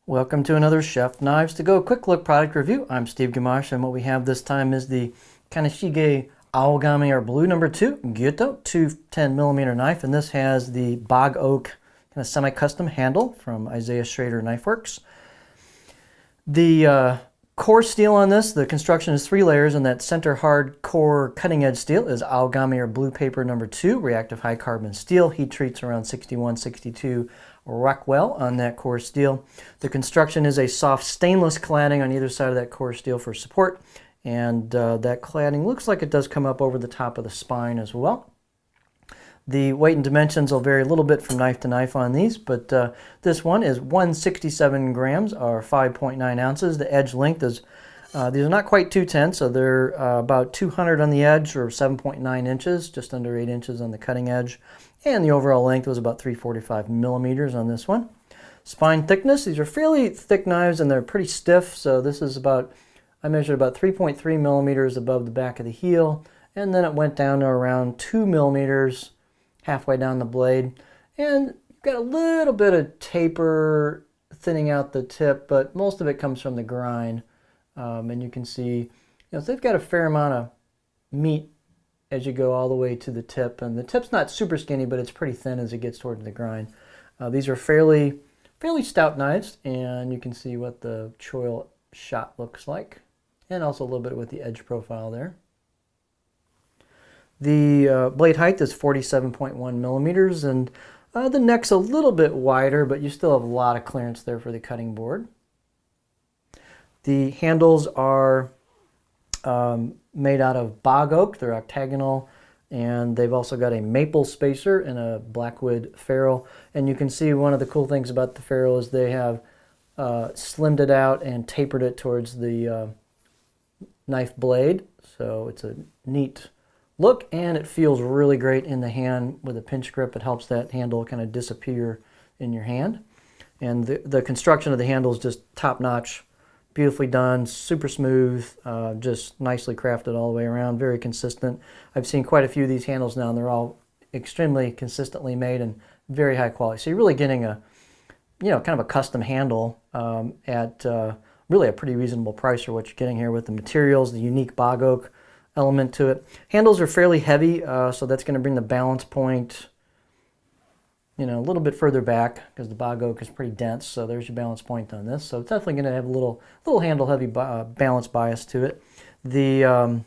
Welcome to another Chef Knives to Go quick look product review. I'm Steve Gamache, and what we have this time is the Kaneshige Aogami or Blue No. 2 Gyuto 210mm knife, and this has the bog oak kind of semi-custom handle from Isaiah Schrader Knife Works. The core steel on this, the construction is 3 layers, and that center hard core cutting edge steel is Aogami or Blue Paper No. 2 reactive high carbon steel. Heat treats around 61, 62 Rockwell on that core steel. The construction is a soft stainless cladding on either side of that core steel for support, and that cladding looks like it does come up over the top of the spine as well. The weight and dimensions will vary a little bit from knife to knife on these, but this one is 167 grams or 5.9 ounces. The edge length is, these are not quite 210, so they're about 200 on the edge or 7.9 inches, just under 8 inches on the cutting edge. And the overall length was about 345 millimeters on this one. Spine thickness, these are fairly thick knives and they're pretty stiff, so this is about, I measured about 3.3 millimeters above the back of the heel, and then it went down to around 2 millimeters halfway down the blade. And you've got a little bit of taper thinning out the tip, but most of it comes from the grind. And you can see, so they've got a fair amount of meat as you go all the way to the tip, and the tip's not super skinny, but it's pretty thin as it gets towards the grind. These are fairly stout knives, and you can see what the choil shot looks like, and also a little bit with the edge profile there. The blade height is 47.1 millimeters, and the neck's a little bit wider, but you still have a lot of clearance there for the cutting board. The handles are made out of bog oak. They're octagonal, and they've also got a maple spacer and a blackwood ferrule. And you can see one of the cool things about the ferrule is they have slimmed it out and tapered it towards the knife blade. So it's a neat look, and it feels really great in the hand with a pinch grip. It helps that handle kind of disappear in your hand. And the construction of the handle is just top-notch. Beautifully done, super smooth, just nicely crafted all the way around, very consistent. I've seen quite a few of these handles now, and they're all extremely consistently made and very high quality. So you're really getting a, kind of a custom handle at really a pretty reasonable price for what you're getting here with the materials, the unique bog oak element to it. Handles are fairly heavy, so that's going to bring the balance point a little bit further back because the bog oak is pretty dense, so there's your balance point on this. So it's definitely going to have a little handle heavy balance bias to it. The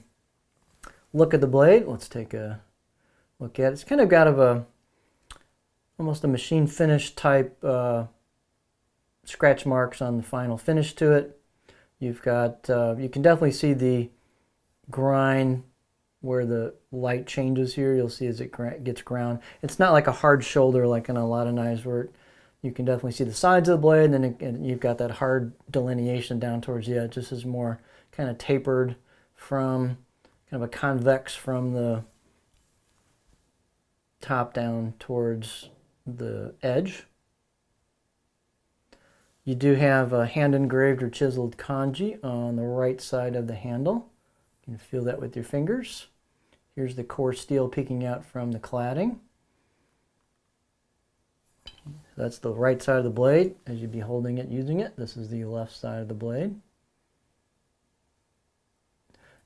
look at the blade, let's take a look at it. It's kind of got almost a machine finish type scratch marks on the final finish to it. You've got, you can definitely see the grind where the light changes here. You'll see as it gets ground. It's not like a hard shoulder like in a lot of knives where you can definitely see the sides of the blade, and then you've got that hard delineation down towards the edge. This is more kind of tapered from, kind of a convex from the top down towards the edge. You do have a hand engraved or chiseled kanji on the right side of the handle. You can feel that with your fingers. Here's the core steel peeking out from the cladding. That's the right side of the blade as you'd be holding it, using it. This is the left side of the blade.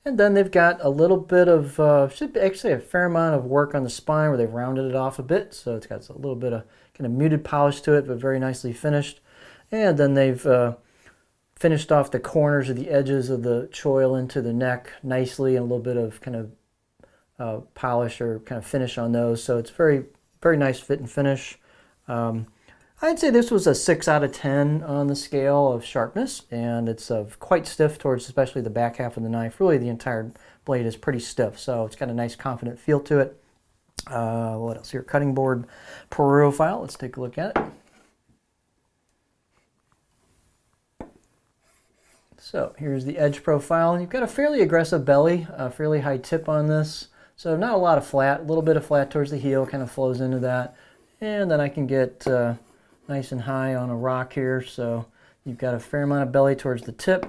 And then they've got a little bit of, should be actually a fair amount of work on the spine where they've rounded it off a bit. So it's got a little bit of kind of muted polish to it, but very nicely finished. And then they've finished off the corners of the edges of the choil into the neck nicely, and a little bit of kind of polish or kind of finish on those. So it's very nice fit and finish. I'd say this was a 6 out of 10 on the scale of sharpness, and it's quite stiff towards especially the back half of the knife. Really the entire blade is pretty stiff, so it's got a nice confident feel to it. What else here? Cutting board profile. Let's take a look at it. So here's the edge profile. You've got a fairly aggressive belly, a fairly high tip on this. So not a lot of flat, a little bit of flat towards the heel, kind of flows into that. And then I can get nice and high on a rock here. So you've got a fair amount of belly towards the tip,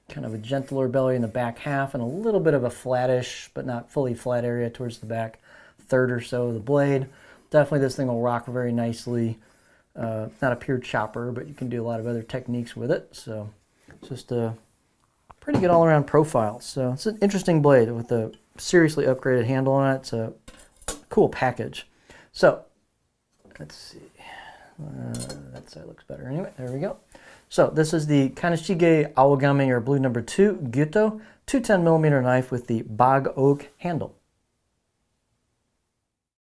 kind of a gentler belly in the back half, and a little bit of a flattish, but not fully flat area towards the back third or so of the blade. Definitely this thing will rock very nicely not a pure chopper, but you can do a lot of other techniques with it. So it's just a pretty good all-around profile. So it's an interesting blade with a seriously upgraded handle on it. It's a cool package. So let's see. That side looks better anyway. There we go. So this is the Kaneshige Awagami or blue number 2 Gyuto 210mm knife with the bog oak handle.